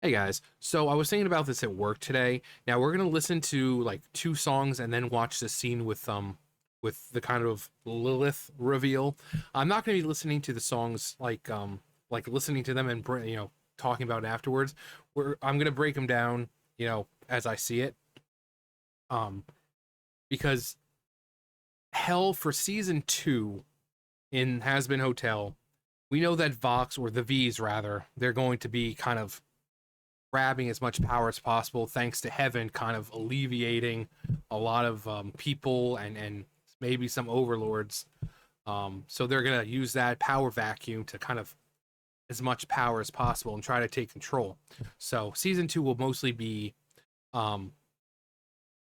Hey guys, so I was thinking about this at work today. Now we're gonna listen to like two songs and then watch the scene with the kind of Lilith reveal. I'm not gonna be listening to the songs like listening to them and talking about it afterwards. I'm gonna break them down as I see it. Um because hell for season 2 in Hazbin Hotel, we know that Vox, or the V's rather, they're going to be kind of grabbing as much power as possible, thanks to heaven kind of alleviating a lot of people and maybe some overlords. So they're gonna use that power vacuum to kind of as much power as possible and try to take control. So season 2 will mostly be um,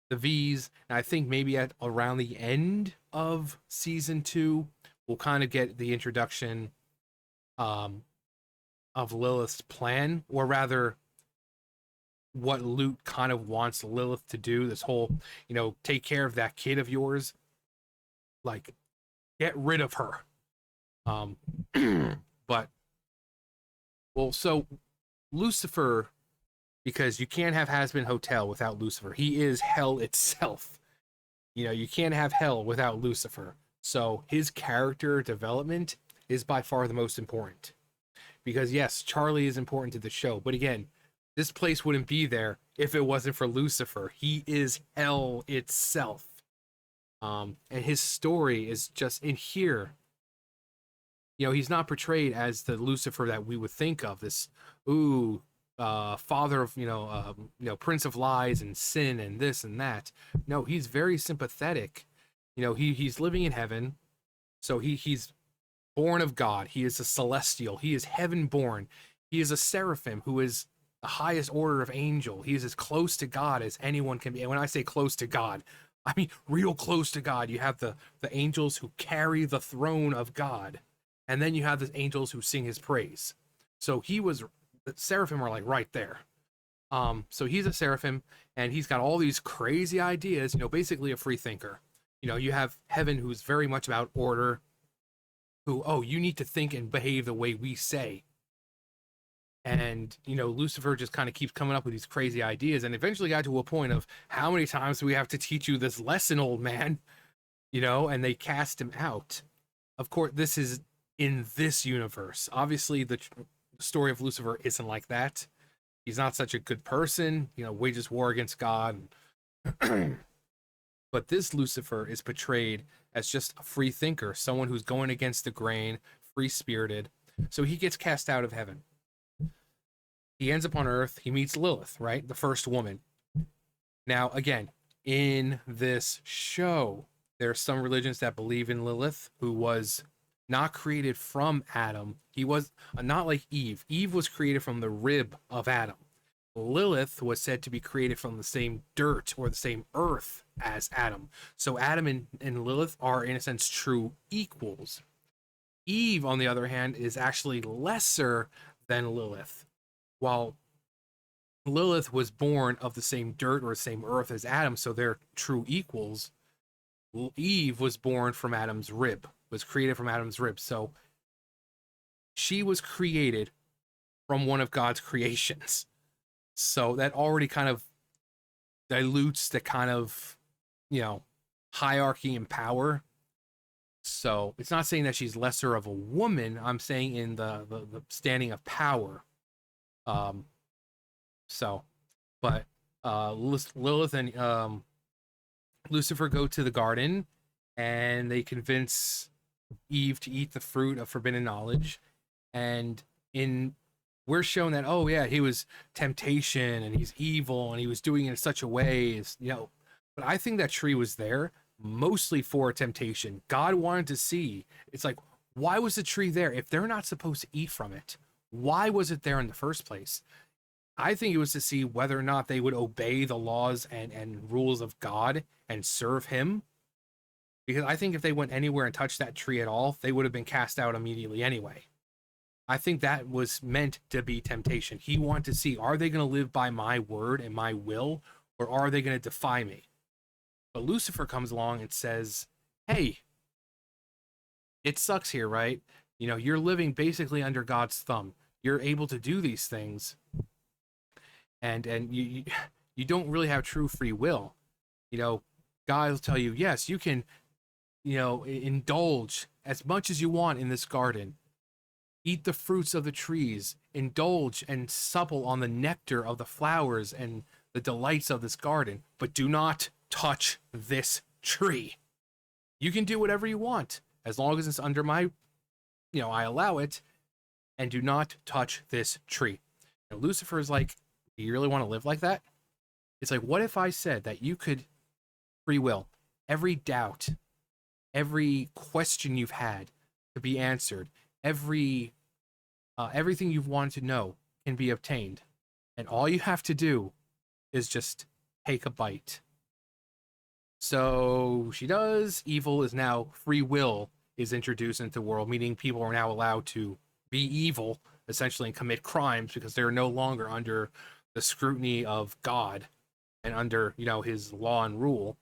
the V's, and I think maybe at around the end of season 2 we'll kind of get the introduction um, of Lilith's plan, or rather what Luke kind of wants Lilith to do. This whole, take care of that kid of yours, like get rid of her. Um, but well, so Lucifer, because you can't have Hazbin Hotel without Lucifer. He is hell itself. You can't have hell without Lucifer. So his character development is by far the most important. Because yes, Charlie is important to the show, but again, this place wouldn't be there if it wasn't for Lucifer. He is hell itself. And his story is just in here. He's not portrayed as the Lucifer that we would think of. This, father of, prince of lies and sin and this and that. No, he's very sympathetic. He's living in heaven, so he's born of God. He is a celestial. He is heaven born. He is a seraphim who is the highest order of angel. He is as close to God as anyone can be. And when I say close to God, I mean real close to God. You have the angels who carry the throne of God, and then you have the angels who sing his praise. So the seraphim are like right there. So he's a seraphim, and he's got all these crazy ideas. Basically a free thinker. You have heaven, who's very much about order. You need to think and behave the way we say. And Lucifer just kind of keeps coming up with these crazy ideas, and eventually got to a point of, how many times do we have to teach you this lesson, old man? And they cast him out. Of course, this is in this universe. Obviously the story of Lucifer isn't like that. He's not such a good person, wages war against God. But this Lucifer is portrayed as just a free thinker, someone who's going against the grain, free spirited. So he gets cast out of heaven. He ends up on Earth. He meets Lilith, right? The first woman. Now, again, in this show, there are some religions that believe in Lilith, who was not created from Adam. He was not like Eve. Eve was created from the rib of Adam. Lilith was said to be created from the same dirt or the same earth as Adam. So Adam and Lilith are, in a sense, true equals. Eve, on the other hand, is actually lesser than Lilith. While Lilith was born of the same dirt or the same earth as Adam, so they're true equals, Eve was born from Adam's rib, was created from Adam's rib. So she was created from one of God's creations. So that already kind of dilutes the kind of, hierarchy and power. So it's not saying that she's lesser of a woman. I'm saying in the standing of power. But Lilith and Lucifer go to the garden, and they convince Eve to eat the fruit of forbidden knowledge. And we're shown that, oh yeah, he was temptation and he's evil and he was doing it in such a way but I think that tree was there mostly for temptation. God wanted to see, it's like, why was the tree there if they're not supposed to eat from it? Why was it there in the first place? I think it was to see whether or not they would obey the laws and rules of God and serve him. Because I think if they went anywhere and touched that tree at all, they would have been cast out immediately anyway. I think that was meant to be temptation. He wanted to see, are they going to live by my word and my will, or are they going to defy me? But Lucifer comes along and says, hey, it sucks here, right? You're living basically under God's thumb. You're able to do these things. and you don't really have true free will. You know, God will tell you, yes, you can, indulge as much as you want in this garden, eat the fruits of the trees, indulge and supple on the nectar of the flowers and the delights of this garden, but do not touch this tree. You can do whatever you want as long as it's under my, I allow it, and do not touch this tree. And Lucifer is like, do you really want to live like that? It's like, what if I said that you could free will every doubt, every question you've had to be answered, everything you've wanted to know can be obtained, and all you have to do is just take a bite. So she does. Evil is now, free will is introduced into the world, meaning people are now allowed to be evil, essentially, and commit crimes because they're no longer under the scrutiny of God and under, his law and rule.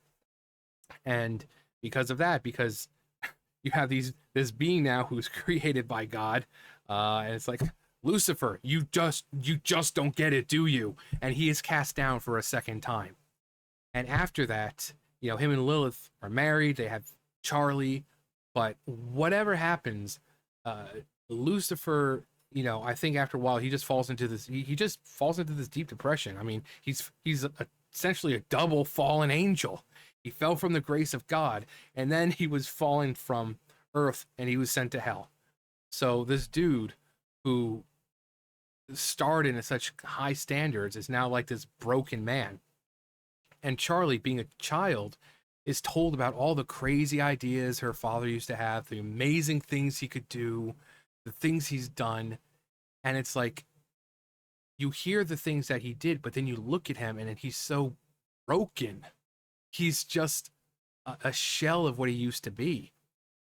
And because of that, because you have this being now who's created by God, and it's like, Lucifer, you just don't get it, do you? And he is cast down for a second time. And after that, him and Lilith are married, they have Charlie, but whatever happens, Lucifer, I think after a while he just falls into this deep depression. I mean, he's essentially a double fallen angel. He fell from the grace of God, and then he was fallen from earth and he was sent to hell. So this dude who started in such high standards is now like this broken man. And Charlie, being a child, is told about all the crazy ideas her father used to have, the amazing things he could do, the things he's done. And it's like, you hear the things that he did, but then you look at him and he's so broken. He's just a shell of what he used to be.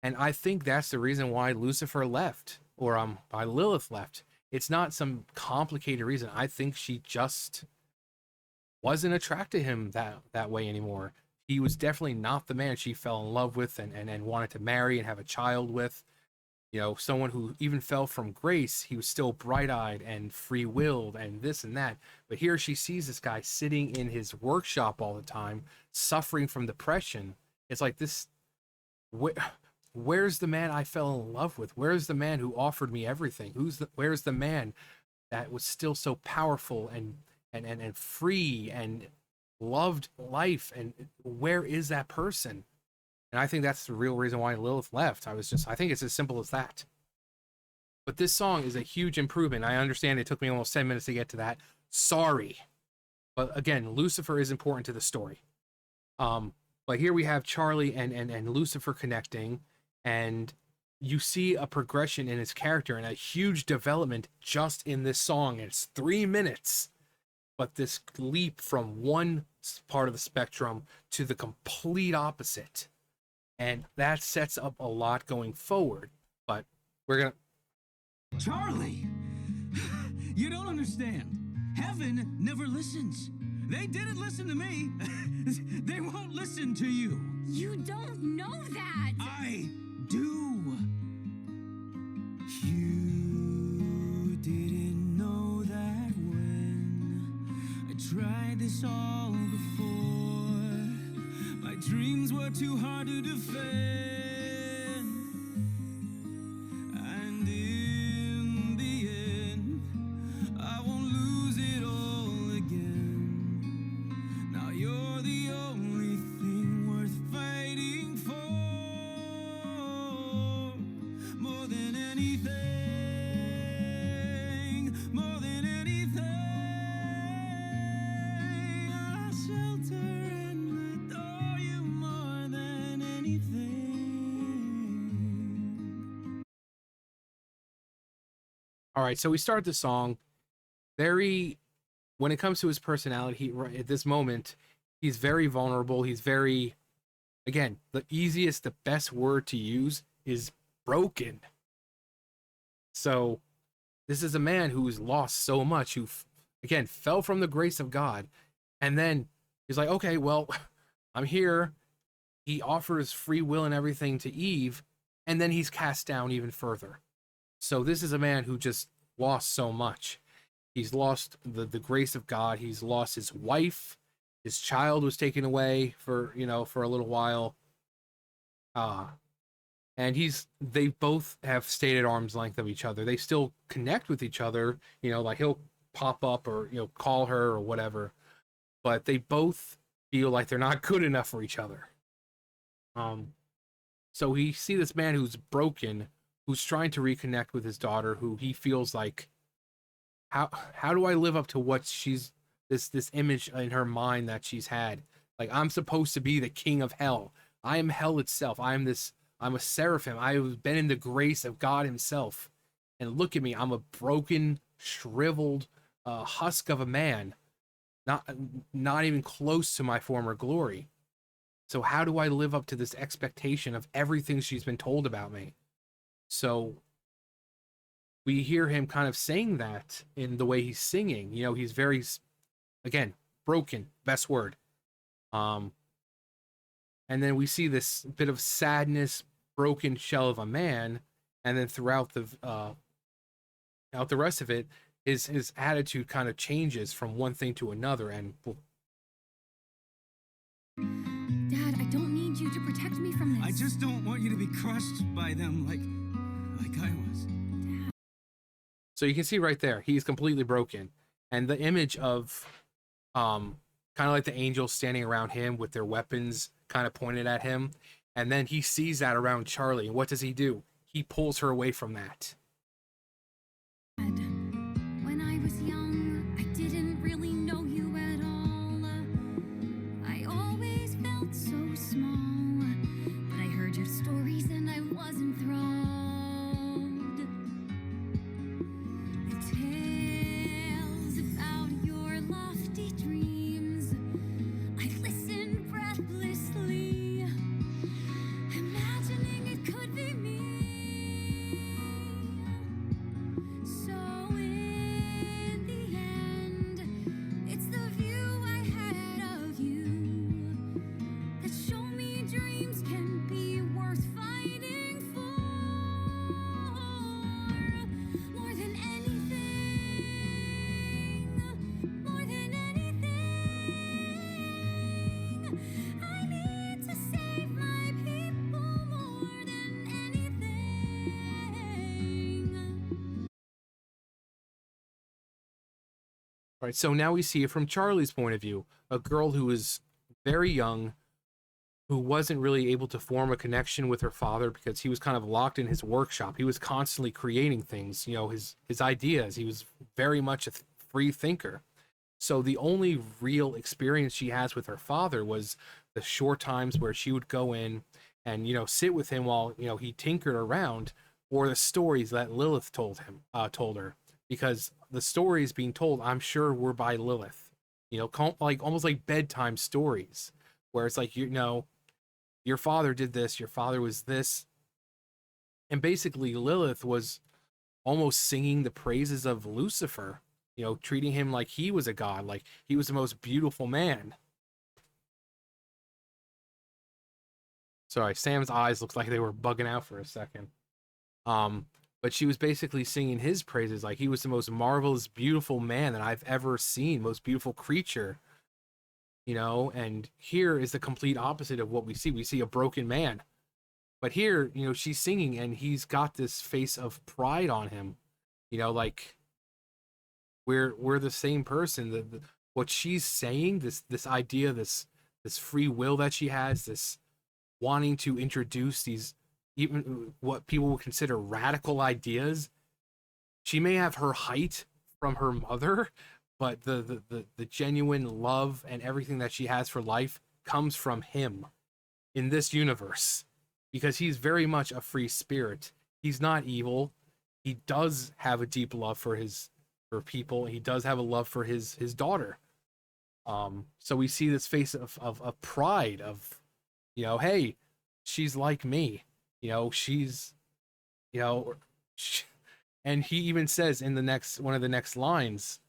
And I think that's the reason why Lucifer left, or why Lilith left. It's not some complicated reason. I think she just wasn't attracted to him that way anymore. He was definitely not the man she fell in love with and wanted to marry and have a child with. Someone who even fell from grace. He was still bright-eyed and free-willed and this and that. But here she sees this guy sitting in his workshop all the time, suffering from depression. It's like, this, where's the man I fell in love with? Where's the man who offered me everything? Where's the man that was still so powerful and free and loved life? And where is that person? And I think that's the real reason why Lilith left. I think it's as simple as that. But this song is a huge improvement. I understand it took me almost 10 minutes to get to that. Sorry. But again, Lucifer is important to the story. But here we have Charlie and Lucifer connecting, and you see a progression in his character and a huge development just in this song. It's 3 minutes. But this leap from one part of the spectrum to the complete opposite. And that sets up a lot going forward. But we're going to... Charlie! You don't understand. Heaven never listens. They didn't listen to me. They won't listen to you. You don't know that. I do. You didn't know that when I tried this all before. My dreams were too hard to defend. And in the end, I won't lose it all again. Now you're the only thing worth fighting for. More than anything, more than anything, I'll shelter and adore you more than anything. All right, so we start the song when it comes to his personality, at this moment, he's very vulnerable. He's very, again, the best word to use is broken. So this is a man who's lost so much, who, again, fell from the grace of God. And then he's like, okay, well, I'm here. He offers free will and everything to Eve, and then he's cast down even further. So this is a man who just lost so much. He's lost the grace of God. He's lost his wife. His child was taken away for, for a little while. And they both have stayed at arm's length of each other. They still connect with each other, like he'll pop up or, call her or whatever, but they both feel like they're not good enough for each other. So we see this man who's broken, who's trying to reconnect with his daughter, who he feels like, how do I live up to what she's, this image in her mind that she's had? Like, I'm supposed to be the king of hell. I am hell itself. I'm a seraphim. I've been in the grace of God himself. And look at me. I'm a broken, shriveled husk of a man. Not even close to my former glory. So how do I live up to this expectation of everything she's been told about me? So we hear him kind of saying that in the way he's singing. He's very, again, broken, best word. And then we see this bit of sadness, broken shell of a man, and then throughout the rest of it, his attitude kind of changes from one thing to another. And Dad, I don't need you to protect me from this. I just don't want you to be crushed by them like I was. so you can see right there, he's completely broken. And the image of kind of like the angels standing around him with their weapons kind of pointed at him, and then he sees that around Charlie, and what does he do? He pulls her away from that. When I was young, I didn't really know you at all. I always felt so small, but I heard your stories and I was enthralled. The tales about your lofty dreams, I listened breathlessly, imagining it could be me. So in the end, it's the view I had of you that show me dreams can be worth fighting for. More than anything, more than anything, I need to save my people more than anything. Right, so now we see it from Charlie's point of view, a girl who is very young, who wasn't really able to form a connection with her father because he was kind of locked in his workshop. He was constantly creating things, his ideas. He was very much a free thinker. So the only real experience she has with her father was the short times where she would go in and, sit with him while, he tinkered around, or the stories that Lilith told her. Because the stories being told, I'm sure, were by Lilith, like almost like bedtime stories, where it's like, your father did this, your father was this. And basically Lilith was almost singing the praises of Lucifer, treating him like he was a god, like he was the most beautiful man. Sorry, Sam's eyes looked like they were bugging out for a second. But she was basically singing his praises, like he was the most marvelous, beautiful man that I've ever seen, most beautiful creature. And here is the complete opposite of what we see. We see a broken man. But here, she's singing and he's got this face of pride on him. Like we're the same person. What she's saying, this idea, this free will that she has, this wanting to introduce these, even what people would consider radical ideas. She may have her height from her mother, but the genuine love and everything that she has for life comes from him in this universe, because he's very much a free spirit. He's not evil. He does have a deep love for people. He does have a love for his daughter. So we see this face of pride of, hey, she's like me. She's, and he even says in one of the next lines,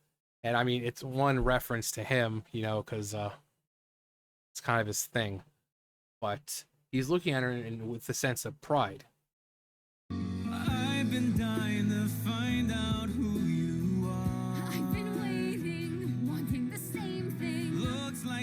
and I mean, it's one reference to him, because it's kind of his thing, but he's looking at her with the sense of pride. I've been dying to find out who you are. I've been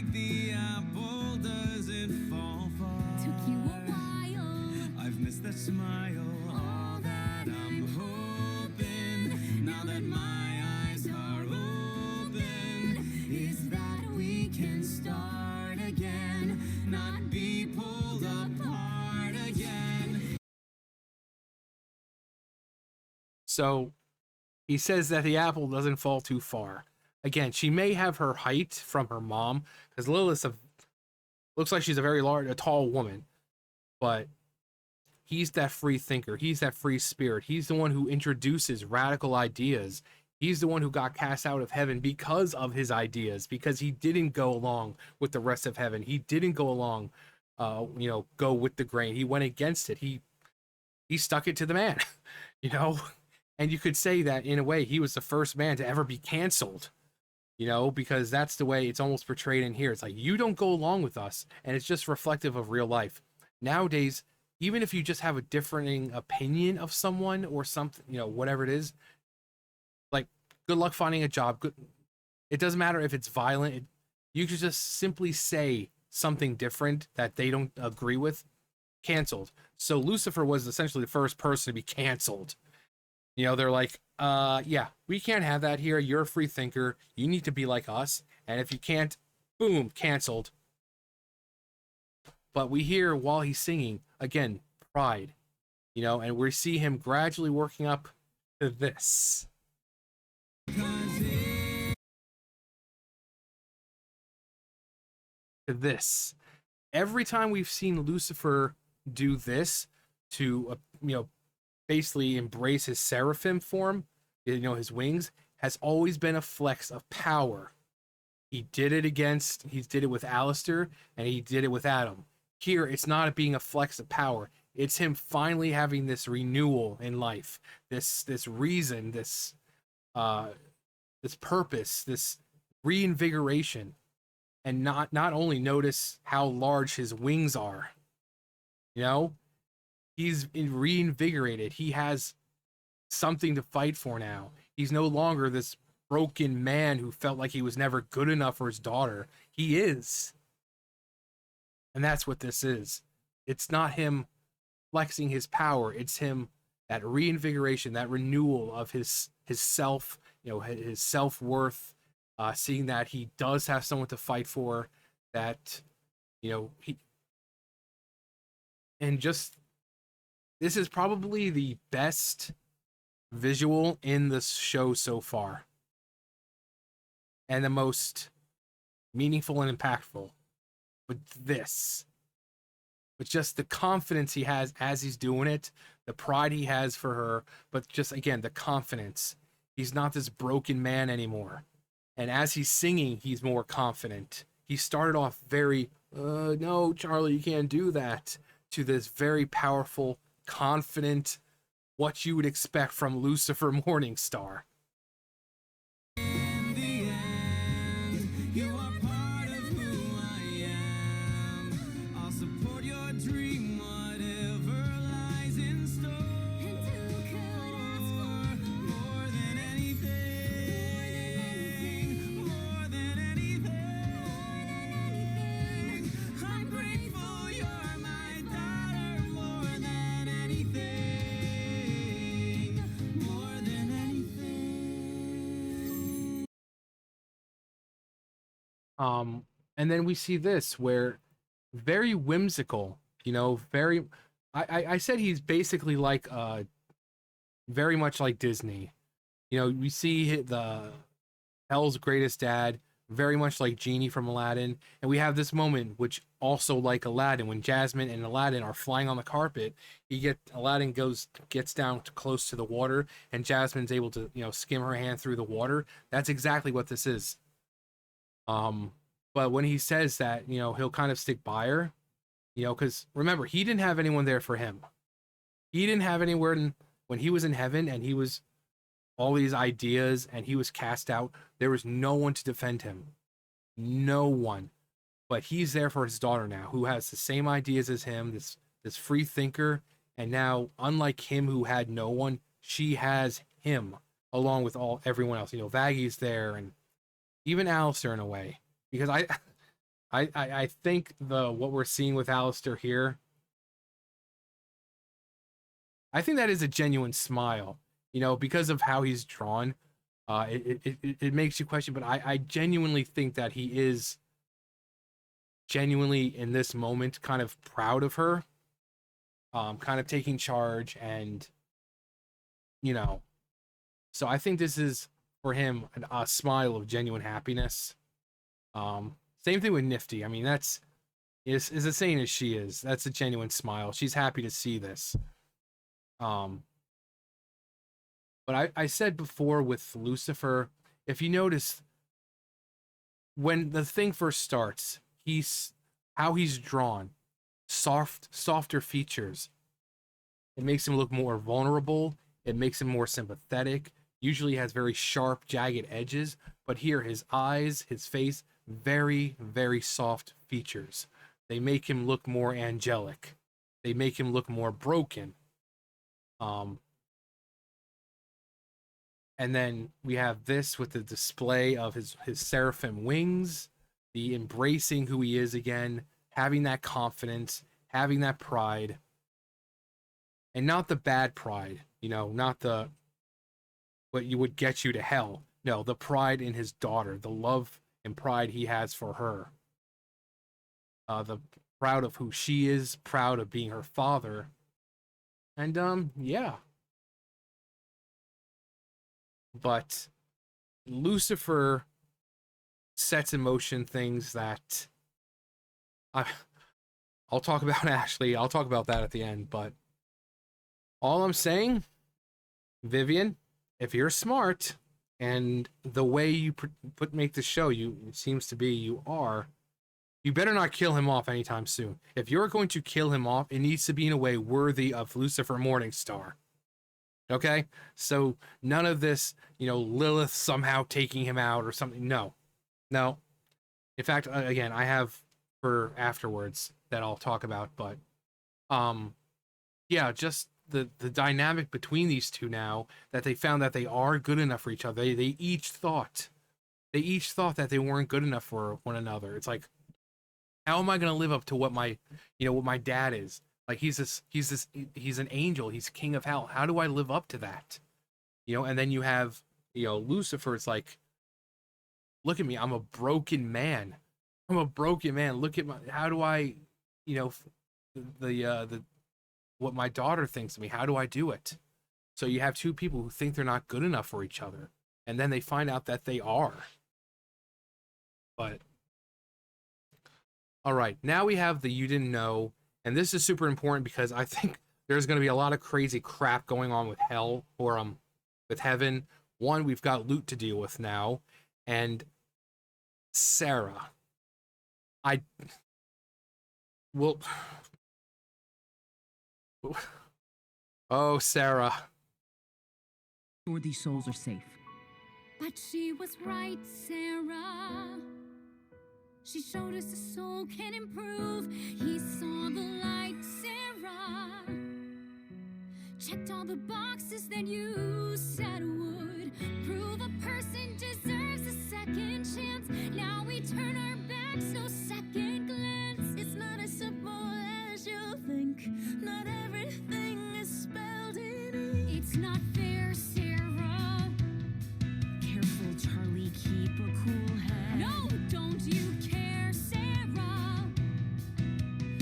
like the apple doesn't fall far. Took you a while. I've missed that smile. All that I'm hoping, now that my eyes are open, is that we can start again, not be pulled apart again. So he says that the apple doesn't fall too far. Again, she may have her height from her mom, because Lilith looks like she's a tall woman, but he's that free thinker. He's that free spirit. He's the one who introduces radical ideas. He's the one who got cast out of heaven because of his ideas, because he didn't go along with the rest of heaven. He didn't go along, go with the grain. He went against it. He stuck it to the man, And you could say that in a way he was the first man to ever be canceled, because that's the way it's almost portrayed in here. It's like, you don't go along with us, and it's just reflective of real life. Nowadays, even if you just have a differing opinion of someone or something, whatever it is, like, good luck finding a job. It doesn't matter if it's violent. You could just simply say something different that they don't agree with, canceled. So Lucifer was essentially the first person to be canceled. They're like, yeah, we can't have that here. You're a free thinker. You need to be like us. And if you can't, boom, canceled. But we hear while he's singing, again, pride, and we see him gradually working up to this. To this. Every time we've seen Lucifer do this to, basically embrace his seraphim form, his wings, has always been a flex of power. He did it with Alistair, and he did it with Adam. Here, it's not being a flex of power. It's him finally having this renewal in life, this reason, this purpose, this reinvigoration, and not only notice how large his wings are. He's reinvigorated. He has something to fight for now. He's no longer this broken man who felt like he was never good enough for his daughter. He is. And that's what this is. It's not him flexing his power. It's him, that reinvigoration, that renewal of his self, his self-worth, seeing that he does have someone to fight for, that, this is probably the best visual in the show so far, and the most meaningful and impactful. With just the confidence he has as he's doing it, the pride he has for her, but just, again, the confidence. He's not this broken man anymore. And as he's singing, he's more confident. He started off very, no, Charlie, you can't do that, to this very powerful, confident, what you would expect from Lucifer Morningstar. In the end, you are part of who I am. I'll support your dream, whatever lies in store. And who could ask for More than anything. I'm grateful you're my daughter. More than anything. And then we see this, where very whimsical, very, I said he's basically like, very much like Disney. We see the Hell's Greatest Dad, very much like Genie from Aladdin. And we have this moment, which also like Aladdin, when Jasmine and Aladdin are flying on the carpet, Aladdin gets down close to the water, and Jasmine's able to, skim her hand through the water. That's exactly what this is. But when he says that, he'll kind of stick by her, because remember, he didn't have anyone there for him. He didn't have anywhere when he was in heaven, and he was all these ideas, and he was cast out. There was no one to defend him. No one. But he's there for his daughter now, who has the same ideas as him, this free thinker. And now, unlike him who had no one, she has him, along with everyone else. Vaggie's there, and even Alistair in a way. Because I think what we're seeing with Alistair here, I think that is a genuine smile, you know, because of how he's drawn. It makes you question, but I genuinely think that he is genuinely in this moment kind of proud of her, kind of taking charge, and you know, so I think this is for him a smile of genuine happiness. Same thing with Nifty. I mean, that's is as sane as she is. That's a genuine smile. She's happy to see this. Um, but I said before with Lucifer, if you notice, when the thing first starts, he's drawn, softer features. It makes him look more vulnerable. It makes him more sympathetic. Usually has very sharp, jagged edges, but here his eyes, his face, very, very soft features. They make him look more angelic. They make him look more broken. And then we have this with the display of his seraphim wings, the embracing who he is again, having that confidence, having that pride, and not the bad pride, you know, not the what you would get you to hell. No, the pride in his daughter, the love and pride he has for her. The proud of who she is, proud of being her father. And yeah. But Lucifer sets in motion things that I'll talk about Ashley. I'll talk about that at the end, but all I'm saying, Vivian, if you're smart and the way you make the show, it seems to be you are, you better not kill him off anytime soon. If you're going to kill him off, it needs to be in a way worthy of Lucifer Morningstar. Okay? So none of this, you know, Lilith somehow taking him out or something. No. In fact, again, I have for afterwards that I'll talk about, but yeah, just the dynamic between these two now, that they found that they are good enough for each other. They each thought that they weren't good enough for one another. It's like, how am I going to live up to what my dad is? Like, he's an angel. He's king of hell. How do I live up to that? You know, and then you have, you know, Lucifer. It's like, look at me. I'm a broken man. Look at how do I, you know, the what my daughter thinks of me. How do I do it? So you have two people who think they're not good enough for each other, and then they find out that they are. But all right, now we have the you didn't know, and this is super important because I think there's going to be a lot of crazy crap going on with hell or with heaven. One, we've got Lut to deal with now, and Sera. Oh, Sera. Sure these souls are safe. But she was right, Sarah. She showed us the soul can improve. He saw the light, Sarah. Checked all the boxes that you said would prove a person deserves a second chance. Now we turn our backs, no second glance. It's not as simple as you think. Not everything is spelled in ink. It's not fair, Sarah. Careful, Charlie, keep a cool head. No, don't you care, Sarah?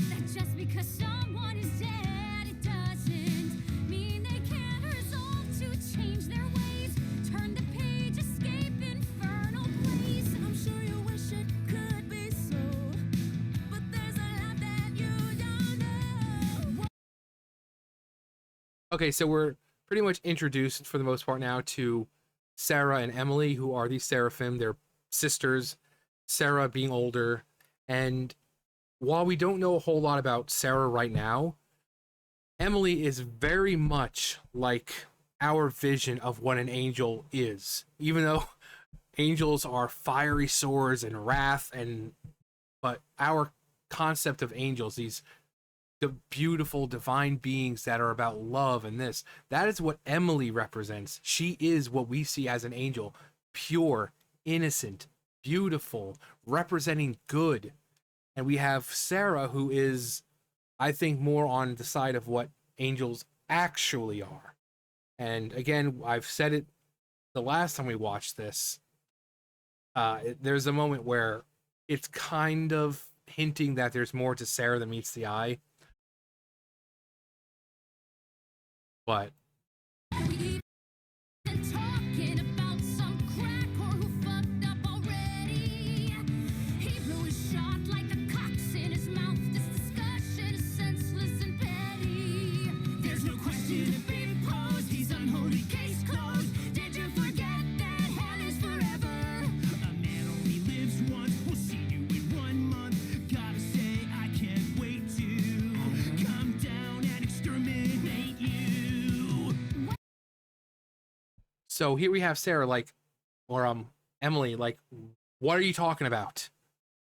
That just because someone is dead, it doesn't mean they can't resolve to change their ways. Turn the page, escape infernal place. I'm sure you wish it could be so, but there's a lot that you don't know. Okay, so we're pretty much introduced for the most part now to Sera and Emily, who are these seraphim. They're sisters, Sera being older. And while we don't know a whole lot about Sera right now, Emily is very much like our vision of what an angel is. Even though angels are fiery swords and wrath, but our concept of angels, the beautiful divine beings that are about love and that is what Emily represents. She is what we see as an angel, pure, innocent, beautiful, representing good. And we have Sera, who is, I think, more on the side of what angels actually are. And again, I've said it the last time we watched this. There's a moment where it's kind of hinting that there's more to Sera than meets the eye. But And talking about some crack or who fucked up already. Hero is shot like a cock's in his mouth. This discussion is senseless and petty. There's no question of being posed. He's unholy, case closed. Did you forget that hell is forever? A man only lives once. We'll see you in 1 month. Gotta say, I can't wait to come down and exterminate you. so here we have Sera, like, or Emily, like, what are you talking about?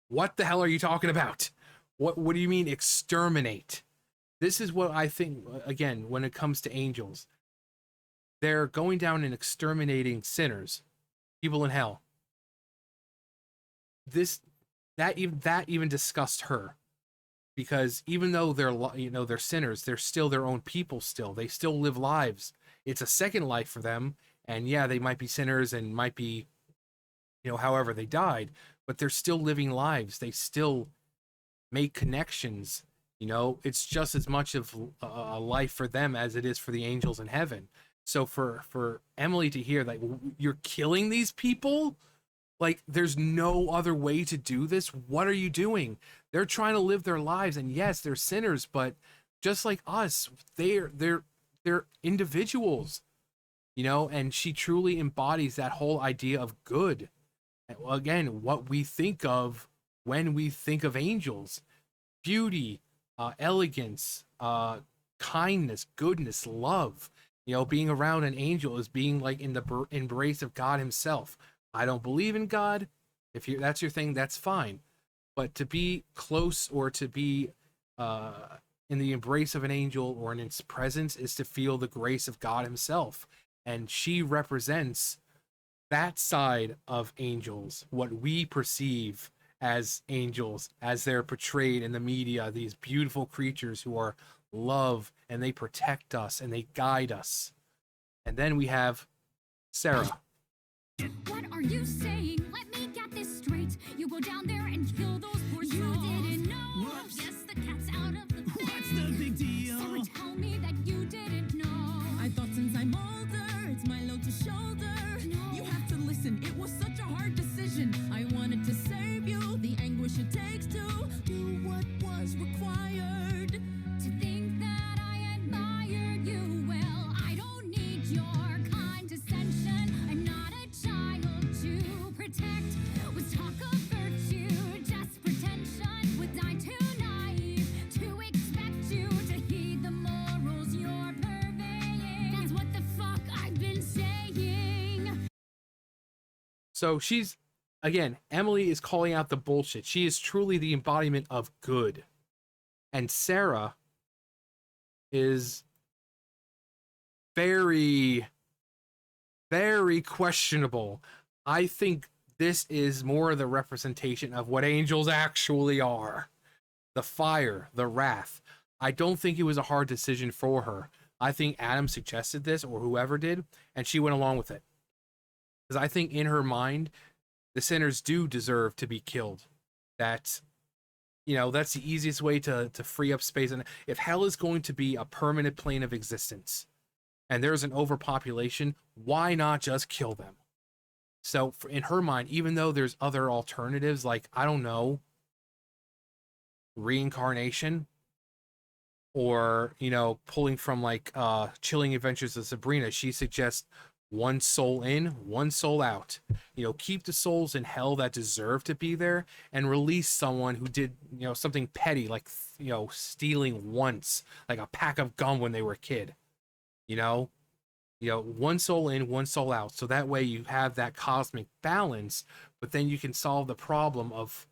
What the hell are you talking about? What do you mean exterminate? This is what I think, again, when it comes to angels. They're going down and exterminating sinners, people in hell. That even disgusts her, because even though they're sinners, they're still their own people. Still, they still live lives. It's a second life for them, and yeah, they might be sinners and might be, however they died, but they're still living lives. They still make connections. It's just as much of a life for them as it is for the angels in heaven. So for Emily to hear that you're killing these people, like, there's no other way to do this. What are you doing? They're trying to live their lives, and yes, they're sinners, but just like us, they're individuals, and she truly embodies that whole idea of good. Again, what we think of when we think of angels: beauty, elegance, kindness, goodness, love. Being around an angel is being like in the embrace of God himself. I don't believe in God. If that's your thing, that's fine. But to be close or to be in the embrace of an angel or in its presence is to feel the grace of God himself. And she represents that side of angels, what we perceive as angels, as they're portrayed in the media, these beautiful creatures who are love, and they protect us and they guide us. And then we have Sera. What are you saying? Let me get this straight. You go down there and kill those poor souls. You didn't know. Whoops. Yes, the cat's out of the bag. What's the big deal? Sarah, tell me that you didn't know. I thought since I'm older, it's my load to shoulder. No. You have to listen, it was such a hard decision. I wanted to save you, the anguish it takes to do what was required. To think that I admired you, well, I don't need your condescension. I'm not a child to protect. With talk of virtue, just pretension. Would die too naive to expect you to heed the morals you're purveying. That's what the fuck I've been saying. So she's, again, Emily is calling out the bullshit. She is truly the embodiment of good. And Sera is very, very questionable. I think this is more the representation of what angels actually are: the fire, the wrath. I don't think it was a hard decision for her. I think Adam suggested this, or whoever did, and she went along with it. Because I think in her mind, the sinners do deserve to be killed. That's the easiest way to free up space. And if hell is going to be a permanent plane of existence and there's an overpopulation, why not just kill them? So in her mind, even though there's other alternatives, like, I don't know, reincarnation, or, pulling from like Chilling Adventures of Sabrina, she suggests one soul in, one soul out. Keep the souls in hell that deserve to be there, and release someone who did, something petty, like, stealing once, like a pack of gum when they were a kid. One soul in, one soul out. So that way you have that cosmic balance, but then you can solve the problem of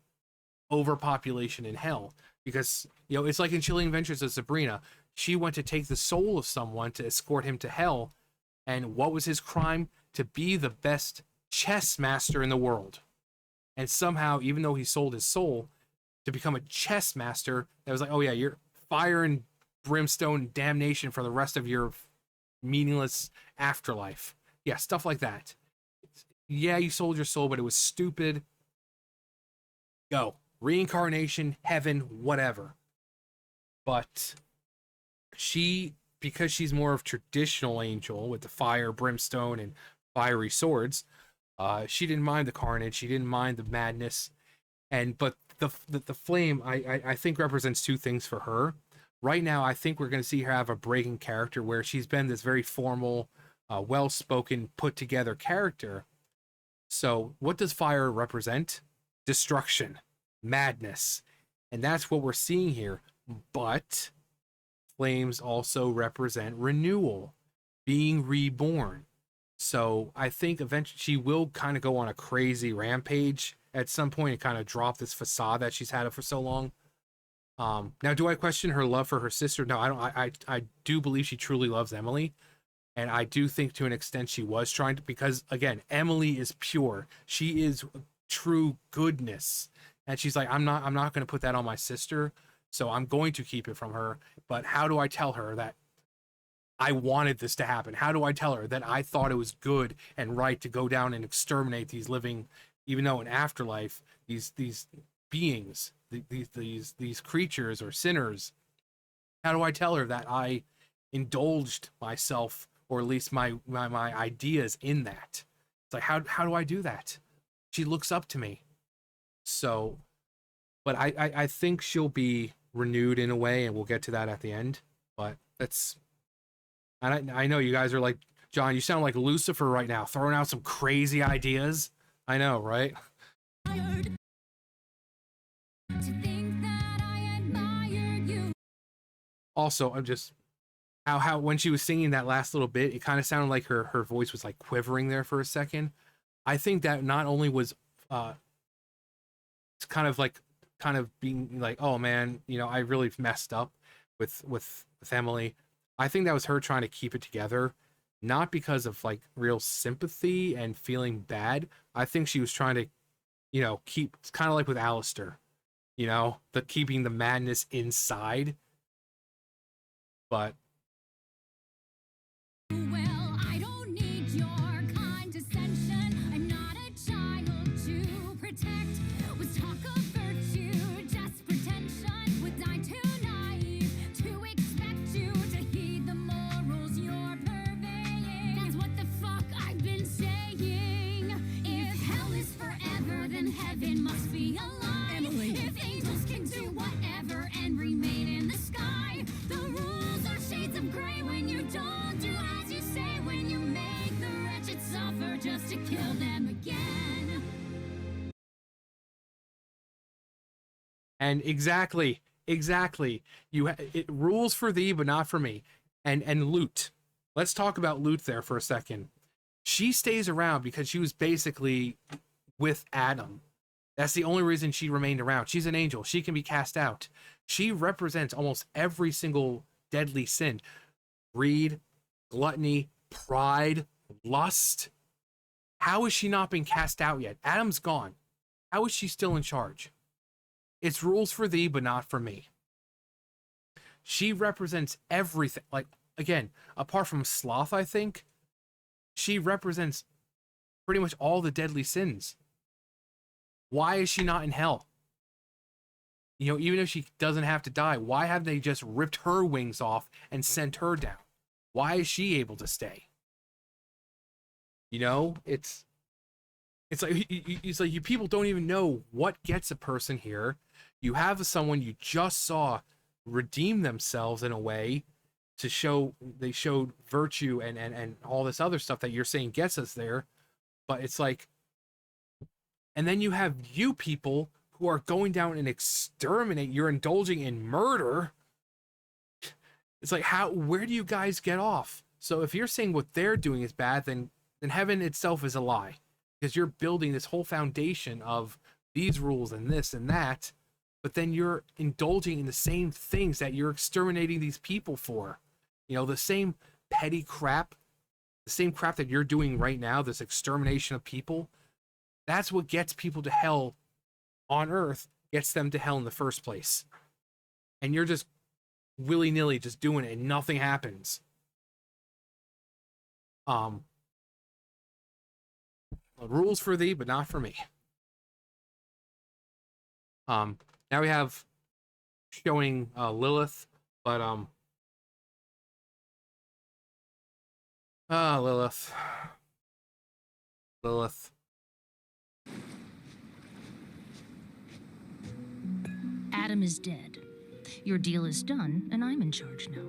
overpopulation in hell. Because, it's like in Chilling Adventures of Sabrina. She went to take the soul of someone to escort him to hell. And what was his crime? To be the best chess master in the world. And somehow, even though he sold his soul, to become a chess master that was like, oh yeah, you're fire and brimstone damnation for the rest of your meaningless afterlife. Yeah, stuff like that. Yeah, you sold your soul, but it was stupid. Go. Reincarnation, heaven, whatever. But she, because she's more of traditional angel with the fire, brimstone, and fiery swords, she didn't mind the carnage. She didn't mind the madness. But the flame, I think represents two things for her. Right now, I think we're going to see her have a breaking character where she's been this very formal, well-spoken, put-together character. So what does fire represent? Destruction, madness. And that's what we're seeing here. But flames also represent renewal, being reborn. So I think eventually she will kind of go on a crazy rampage at some point and kind of drop this facade that she's had it for so long. Now, do I question her love for her sister? No, I don't. I do believe she truly loves Emily. And I do think to an extent she was trying to, because again, Emily is pure. She is true goodness. And she's like, I'm not going to put that on my sister. So I'm going to keep it from her. But how do I tell her that I wanted this to happen? How do I tell her that I thought it was good and right to go down and exterminate these living, even though in afterlife, these beings, these creatures or sinners, how do I tell her that I indulged myself, or at least my ideas in that? It's like, how do I do that? She looks up to me. So, but I think she'll be renewed in a way, and we'll get to that at the end. But that's, I know you guys are like, John, you sound like Lucifer right now, throwing out some crazy ideas. I know, right? Also, I'm just how when she was singing that last little bit, it kind of sounded like her voice was like quivering there for a second. I think that not only was it's kind of being like, oh man, I really messed up with Emily. I think that was her trying to keep it together, not because of like real sympathy and feeling bad. I think she was trying to, keep, it's kind of like with Alistair, the keeping the madness inside. But Well, I don't need your condescension. I'm not a child to protect. Was talk of virtue, just pretension. Was I too naive to expect you to heed the morals you're purveying? That's what the fuck I've been saying. If hell is forever, then heaven must be a lie. Emily. If angels can do whatever and remain in the sky, the rules are shades of gray when you don't do as you say, when you make the wretched suffer just to kill them again. and exactly, it rules for thee, but not for me. And Lute, let's talk about Lute there for a second. She stays around because she was basically with Adam. That's the only reason she remained around. She's an angel. She can be cast out. She represents almost every single deadly sin: greed, gluttony, pride, lust. How has she not been cast out yet? Adam's gone. How is she still in charge? It's rules for thee, but not for me. She represents everything. Like, again, apart from sloth, I think, she represents pretty much all the deadly sins. Why is she not in hell? Even if she doesn't have to die, why have they just ripped her wings off and sent her down? Why is she able to stay? It's like you people don't even know what gets a person here. You have someone you just saw redeem themselves in a way to show they showed virtue and all this other stuff that you're saying gets us there. But it's like, and then you have you people who are going down and exterminate. You're indulging in murder. It's like, where do you guys get off? So if you're saying what they're doing is bad, then heaven itself is a lie, because you're building this whole foundation of these rules and this and that, but then you're indulging in the same things that you're exterminating these people for. The same petty crap, the same crap that you're doing right now, this extermination of people. That's what gets people to hell on earth, gets them to hell in the first place. And you're just willy-nilly just doing it and nothing happens. Rules for thee, but not for me. Now we have showing Lilith, but Lilith. Adam is dead. Your deal is done, and I'm in charge now.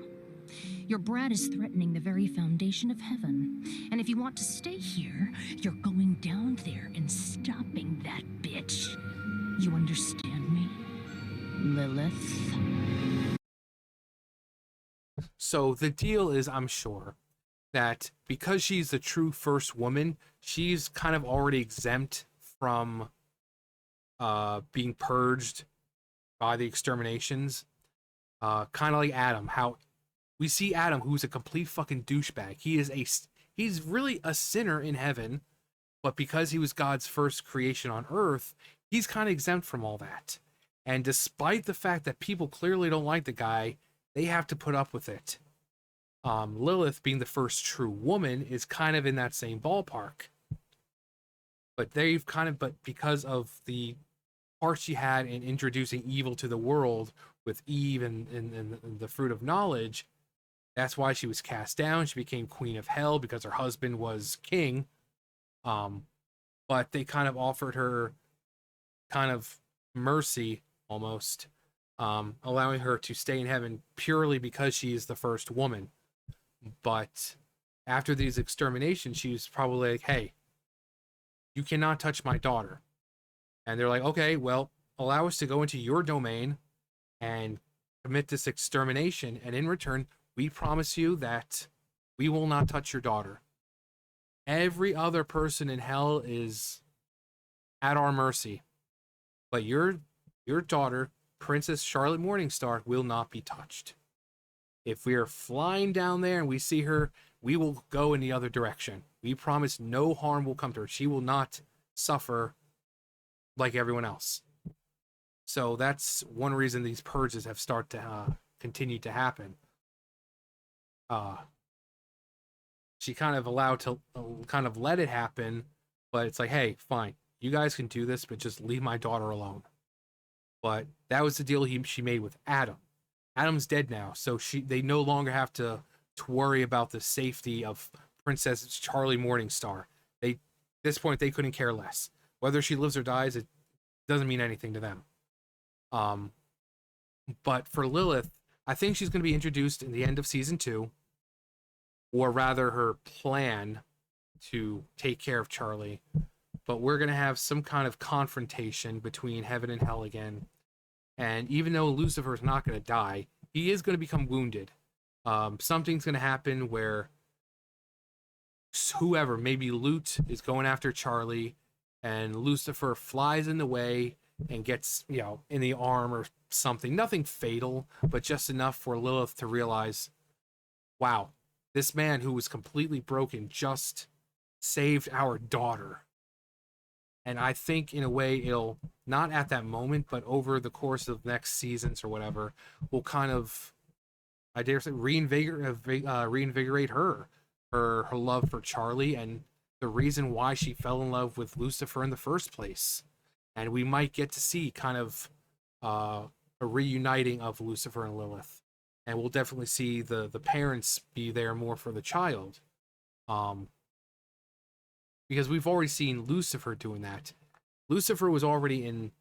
Your brat is threatening the very foundation of heaven. And if you want to stay here, you're going down there and stopping that bitch. You understand me, Lilith? So the deal is, I'm sure, that because she's the true first woman, she's kind of already exempt from being purged by the exterminations. Kind of like Adam, how we see Adam, who's a complete fucking douchebag. He's really a sinner in heaven, but because he was God's first creation on earth, he's kind of exempt from all that. And despite the fact that people clearly don't like the guy, they have to put up with it. Lilith, being the first true woman, is kind of in that same ballpark. But because of the part she had in introducing evil to the world with Eve and the fruit of knowledge, that's why she was cast down. She became queen of hell because her husband was king. But they kind of offered her kind of mercy almost, allowing her to stay in heaven purely because she is the first woman. But after these exterminations, she was probably like, hey, you cannot touch my daughter. And they're like, okay, well, allow us to go into your domain and commit this extermination. And in return, we promise you that we will not touch your daughter. Every other person in hell is at our mercy. But your daughter, Princess Charlotte Morningstar, will not be touched. If we are flying down there and we see her, we will go in the other direction. We promise no harm will come to her. She will not suffer like everyone else. So that's one reason these purges have started to continue to happen. She kind of allowed to kind of let it happen, but it's like, hey, fine, you guys can do this, but just leave my daughter alone. But that was the deal she made with Adam. Adam's dead now, so they no longer have to worry about the safety of Princess Charlie Morningstar. At this point, they couldn't care less. Whether she lives or dies, it doesn't mean anything to them. But for Lilith, I think she's going to be introduced in the end of season 2, or rather her plan to take care of Charlie. But we're going to have some kind of confrontation between heaven and hell again. And even though Lucifer is not going to die, he is going to become wounded. Something's going to happen where whoever, maybe Lut, is going after Charlie, and Lucifer flies in the way and gets, in the arm or something. Nothing fatal, but just enough for Lilith to realize, wow, this man who was completely broken just saved our daughter. And I think in a way it'll, not at that moment, but over the course of next seasons or whatever, will kind of, I dare say, reinvigorate her love for Charlie and the reason why she fell in love with Lucifer in the first place. And we might get to see kind of a reuniting of Lucifer and Lilith. And we'll definitely see the parents be there more for the child. Because we've already seen Lucifer doing that. Lucifer was already in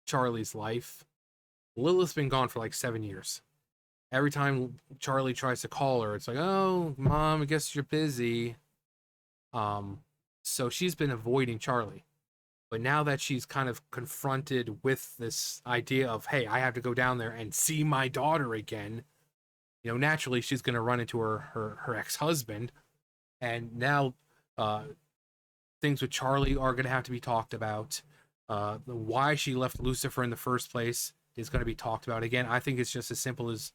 Charlie's life. Lilith's been gone for like 7 years. Every time Charlie tries to call her, it's like, oh, Mom, I guess you're busy. So she's been avoiding Charlie. But now that she's kind of confronted with this idea of, hey, I have to go down there and see my daughter again, naturally she's going to run into her ex-husband. And now things with Charlie are going to have to be talked about. Why she left Lucifer in the first place is going to be talked about. Again, I think it's just as simple as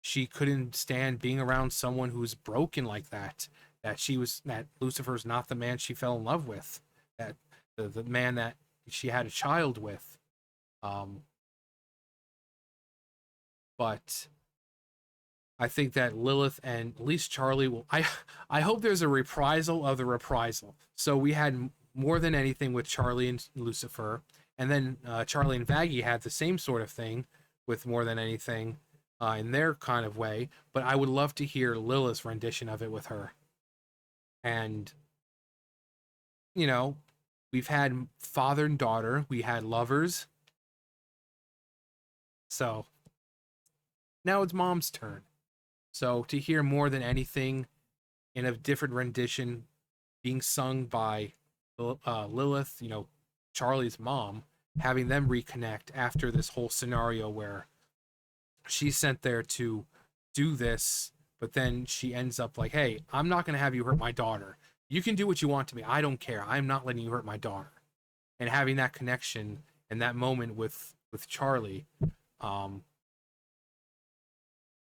she couldn't stand being around someone who's broken like that. That Lucifer's not the man she fell in love with. That the man that she had a child with. Um, but I think that Lilith and at least Charlie will. I hope there's a reprisal of the reprisal. So we had more than anything with Charlie and Lucifer, and then Charlie and Vaggie had the same sort of thing with more than anything in their kind of way. But I would love to hear Lilith's rendition of it with her. And you know, we've had father and daughter, we had lovers. So now it's mom's turn. So to hear more than anything in a different rendition being sung by Lilith, you know, Charlie's mom, having them reconnect after this whole scenario where she's sent there to do this, but then she ends up like, hey, I'm not going to have you hurt my daughter. You can do what you want to me. I don't care. I'm not letting you hurt my daughter. And having that connection and that moment with Charlie,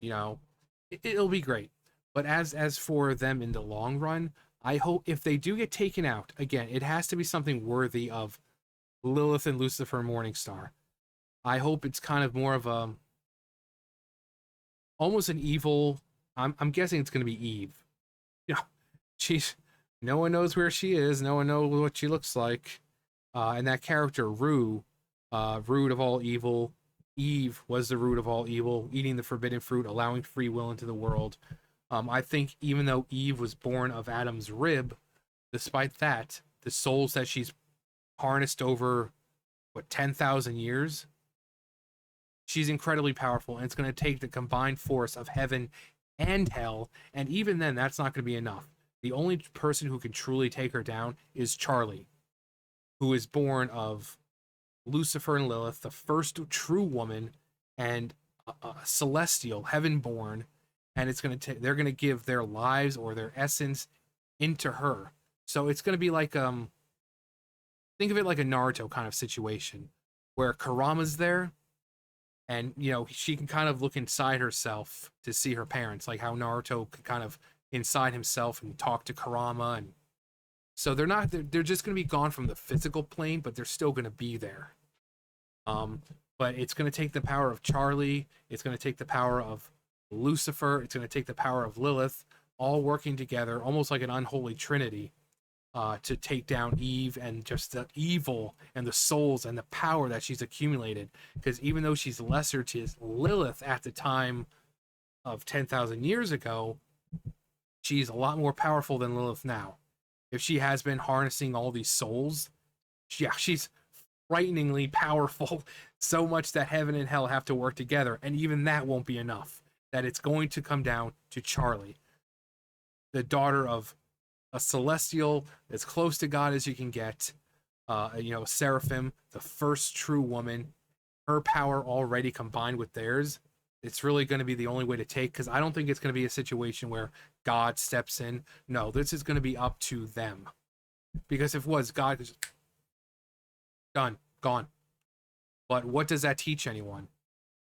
you know, it'll be great. But as for them in the long run, I hope if they do get taken out, again, it has to be something worthy of Lilith and Lucifer Morningstar. I hope it's kind of more of a almost an evil. I'm guessing it's going to be Eve. You know, she's no one knows where she is. No one knows what she looks like. And that character Rue, root of all evil. Eve was the root of all evil, eating the forbidden fruit, allowing free will into the world. I think even though Eve was born of Adam's rib, despite that, the souls that she's harnessed over, 10,000 years, she's incredibly powerful, and it's going to take the combined force of heaven and hell, and even then, that's not going to be enough. The only person who can truly take her down is Charlie, who is born of Lucifer and Lilith, the first true woman, and celestial, heaven-born, and it's going to they're going to give their lives or their essence into her. So it's going to be like think of it like a Naruto kind of situation where Kurama's there, and you know she can kind of look inside herself to see her parents, like how Naruto could kind of inside himself and talk to Kurama. And so they're just going to be gone from the physical plane, but they're still going to be there. But it's going to take the power of Charlie, it's going to take the power of Lucifer, it's going to take the power of Lilith, all working together almost like an unholy trinity, to take down Eve and just the evil and the souls and the power that she's accumulated. Because even though she's lesser to Lilith at the time of 10,000 years ago, she's a lot more powerful than Lilith now. If she has been harnessing all these souls, she's frighteningly powerful, so much that heaven and hell have to work together, and even that won't be enough. That it's going to come down to Charlie, the daughter of a celestial as close to God as you can get, Seraphim, the first true woman, her power already combined with theirs. It's really going to be the only way to take, because I don't think it's going to be a situation where God steps in. No, this is going to be up to them. Because if it was, God is done, gone. But what does that teach anyone?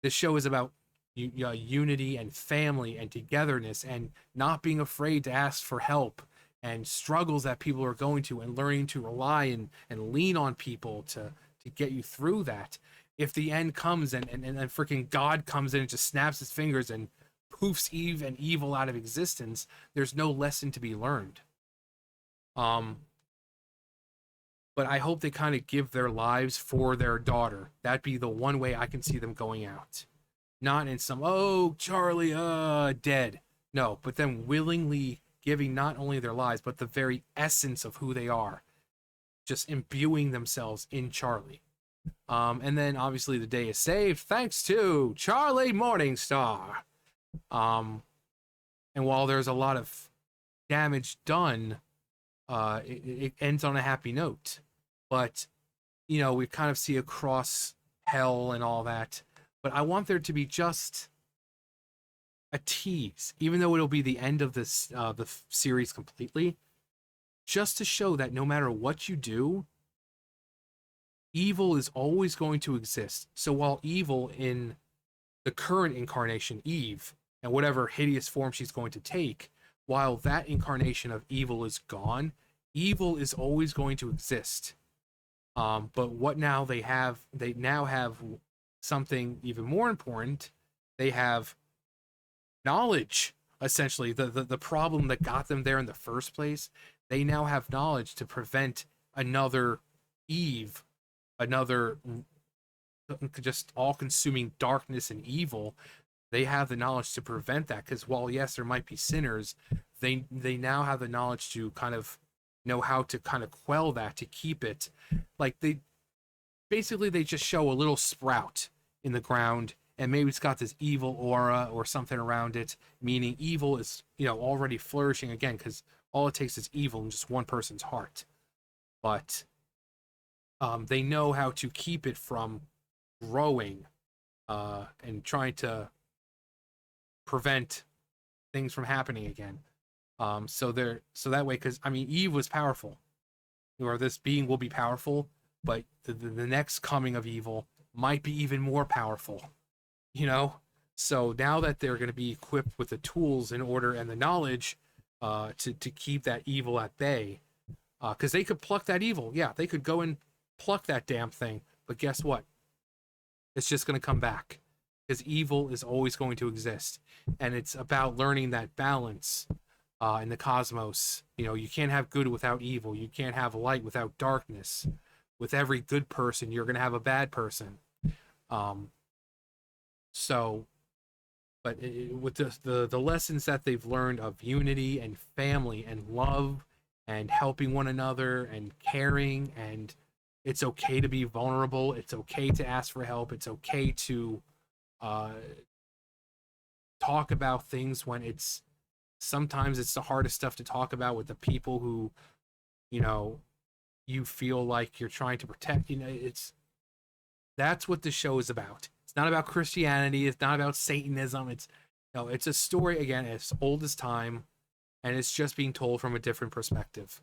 This show is about unity and family and togetherness and not being afraid to ask for help and struggles that people are going to, and learning to rely and lean on people to get you through that. If the end comes and freaking God comes in and just snaps his fingers and poofs Eve and evil out of existence, there's no lesson to be learned. But I hope they kind of give their lives for their daughter. That'd be the one way I can see them going out. Not in some, oh, Charlie, dead. No, but them willingly giving not only their lives, but the very essence of who they are. Just imbuing themselves in Charlie. And then obviously the day is saved thanks to Charlie Morningstar. And while there's a lot of damage done, it ends on a happy note. But, we kind of see across hell and all that. But I want there to be just a tease, even though it'll be the end of this the series completely, just to show that no matter what you do, evil is always going to exist. So while evil in the current incarnation, Eve, and whatever hideous form she's going to take, while that incarnation of evil is gone, evil is always going to exist. But what now they now have something even more important. They have knowledge, essentially. The problem that got them there in the first place, they now have knowledge to prevent another Eve, another just all-consuming darkness and evil. They have the knowledge to prevent that, because while yes, there might be sinners, they now have the knowledge to kind of know how to kind of quell that, to keep it. Like they just show a little sprout in the ground, and maybe it's got this evil aura or something around it, meaning evil is, already flourishing again, because all it takes is evil in just one person's heart. But they know how to keep it from growing, and trying to prevent things from happening again. So that way, because Eve was powerful, or this being will be powerful, but the next coming of evil might be even more powerful. So now that they're going to be equipped with the tools in order and the knowledge to keep that evil at bay, because they could pluck that evil. Yeah, they could go and pluck that damn thing, but guess what? It's just going to come back, because evil is always going to exist, and it's about learning that balance in the cosmos. You can't have good without evil. You can't have light without darkness. With every good person, you're going to have a bad person. With the lessons that they've learned of unity and family and love and helping one another and caring, and it's okay to be vulnerable, it's okay to ask for help, it's okay to talk about things when sometimes it's the hardest stuff to talk about with the people who you feel like you're trying to protect. That's what the show is about. It's not about Christianity. It's not about Satanism. It's a story, again, as old as time, and it's just being told from a different perspective.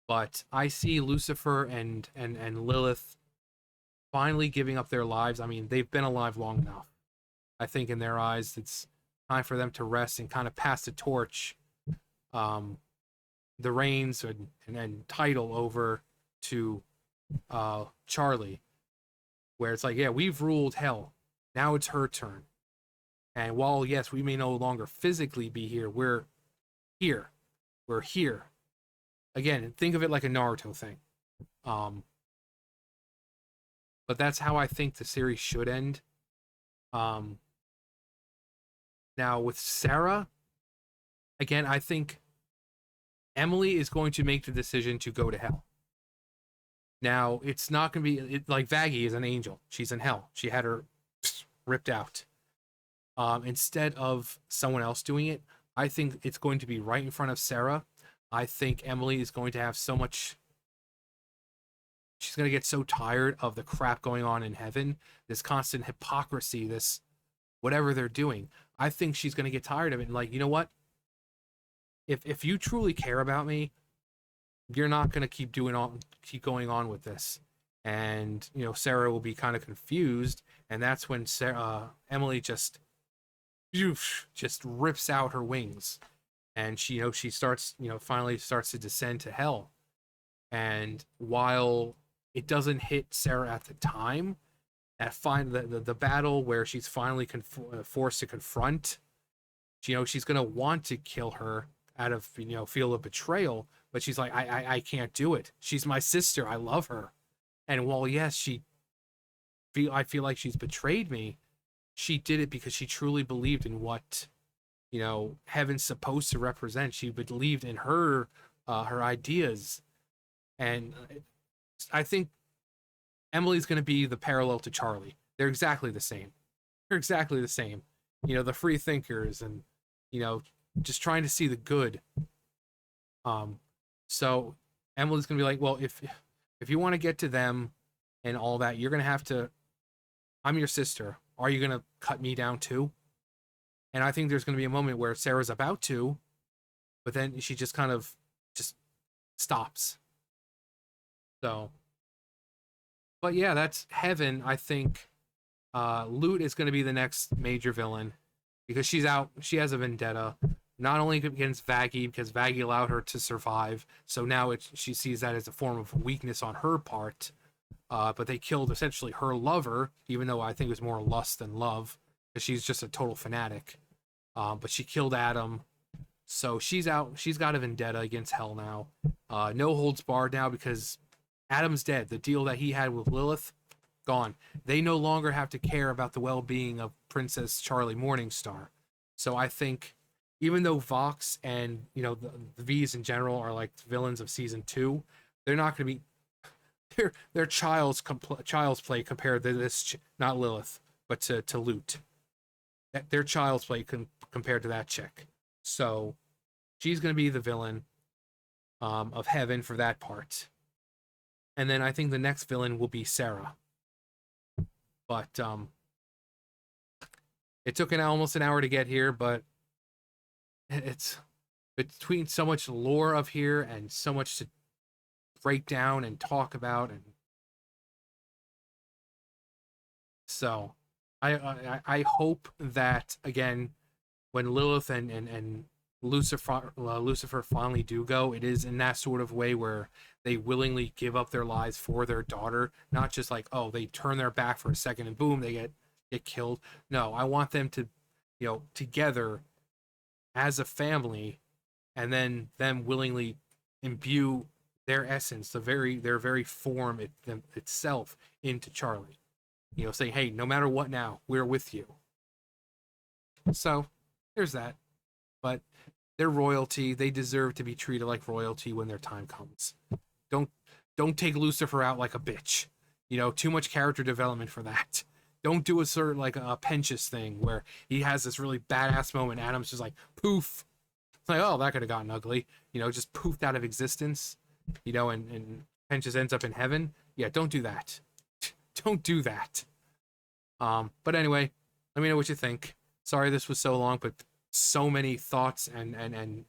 But I see Lucifer and Lilith finally giving up their lives. They've been alive long enough. I think in their eyes, it's time for them to rest and kind of pass the torch, the reins and title over to Charlie, where it's like, yeah, we've ruled hell. Now it's her turn. And while, yes, we may no longer physically be here, we're here. We're here. Again, think of it like a Naruto thing. But that's how I think the series should end. Now, with Sera, again, I think Emily is going to make the decision to go to hell. Now, it's not going to be like Vaggie is an angel. She's in hell. She had her ripped out. Instead of someone else doing it, I think it's going to be right in front of Sera. I think Emily is going to have so much. She's going to get so tired of the crap going on in heaven, this constant hypocrisy, this whatever they're doing. I think she's going to get tired of it. And like, you know what? If you truly care about me, you're not going to keep going on with this. And Sera will be kind of confused, and that's when Emily just rips out her wings, and she starts finally starts to descend to hell. And while it doesn't hit Sera at the time, the battle where she's finally forced to confront, she's gonna want to kill her out of feel of betrayal, but she's like, I can't do it. She's my sister. I love her. And while yes, I feel like she's betrayed me, she did it because she truly believed in what heaven's supposed to represent. She believed in her ideas. And I think Emily's going to be the parallel to Charlie. They're exactly the same. The free thinkers and just trying to see the good. So Emily's going to be like, well, if you want to get to them and all that, you're going to have to, I'm your sister. Are you going to cut me down too? And I think there's going to be a moment where Sarah's about to, but then she just kind of just stops. So, but yeah, that's heaven. I think Lute is going to be the next major villain because she's out. She has a vendetta. not only against Vaggie, because Vaggie allowed her to survive, so now she sees that as a form of weakness on her part. But they killed essentially her lover, even though I think it was more lust than love, because she's just a total fanatic. But she killed Adam, so she's out. She's got a vendetta against Hell now. No holds barred now because Adam's dead. The deal that he had with Lilith, gone. They no longer have to care about the well-being of Princess Charlie Morningstar. So I think, even though Vox and the V's in general are like villains of season 2, they're not going to be they're child's play compared to this, not Lilith, but to Loot. They're child's play compared to that chick. So she's going to be the villain of Heaven for that part. And then I think the next villain will be Sera. But it took almost an hour to get here, but it's between so much lore of here and so much to break down and talk about, and so I hope that again, when Lilith and Lucifer finally do go, it is in that sort of way where they willingly give up their lives for their daughter, not just like, oh, they turn their back for a second and boom, they get killed. No, I want them to, together as a family, and then them willingly imbue their essence, their very form itself into Charlie. Saying, hey, no matter what now, we're with you. So there's that. But they're royalty. They deserve to be treated like royalty when their time comes. Don't take Lucifer out like a bitch. Too much character development for that. Don't do a sort of like a Pensius thing where he has this really badass moment. Adam's just like, poof. It's like, oh, that could have gotten ugly. Just poofed out of existence. And Pensius ends up in heaven. Yeah, don't do that. Don't do that. But anyway, let me know what you think. Sorry this was so long, but so many thoughts and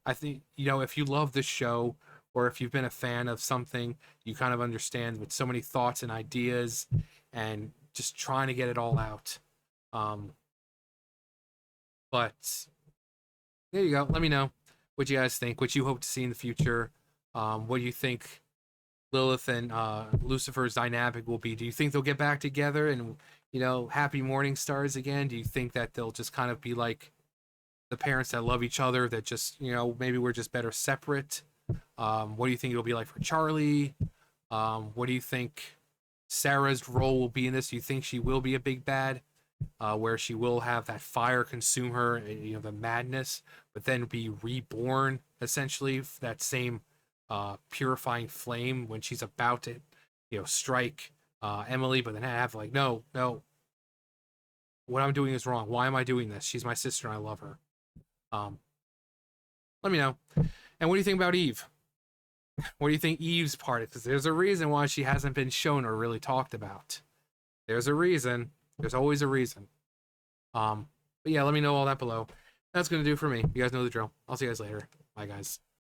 I think, if you love this show, or if you've been a fan of something, you kind of understand with so many thoughts and ideas and just trying to get it all out. But there you go. Let me know what you guys think, what you hope to see in the future. What do you think Lilith and Lucifer's dynamic will be? Do you think they'll get back together and, happy morning stars again? Do you think that they'll just kind of be like the parents that love each other, that just, maybe we're just better separate? What do you think it'll be like for Charlie? What do you think Sarah's role will be in this? Do you think she will be a big bad, where she will have that fire consume her, the madness, but then be reborn, essentially, that same purifying flame when she's about to, strike Emily, but then have like, no, what I'm doing is wrong. Why am I doing this? She's my sister and I love her. Let me know. And what do you think about Eve? What do you think Eve's part is? Because there's a reason why she hasn't been shown or really talked about. There's a reason. There's always a reason. But yeah, let me know all that below. That's going to do for me. You guys know the drill. I'll see you guys later. Bye, guys.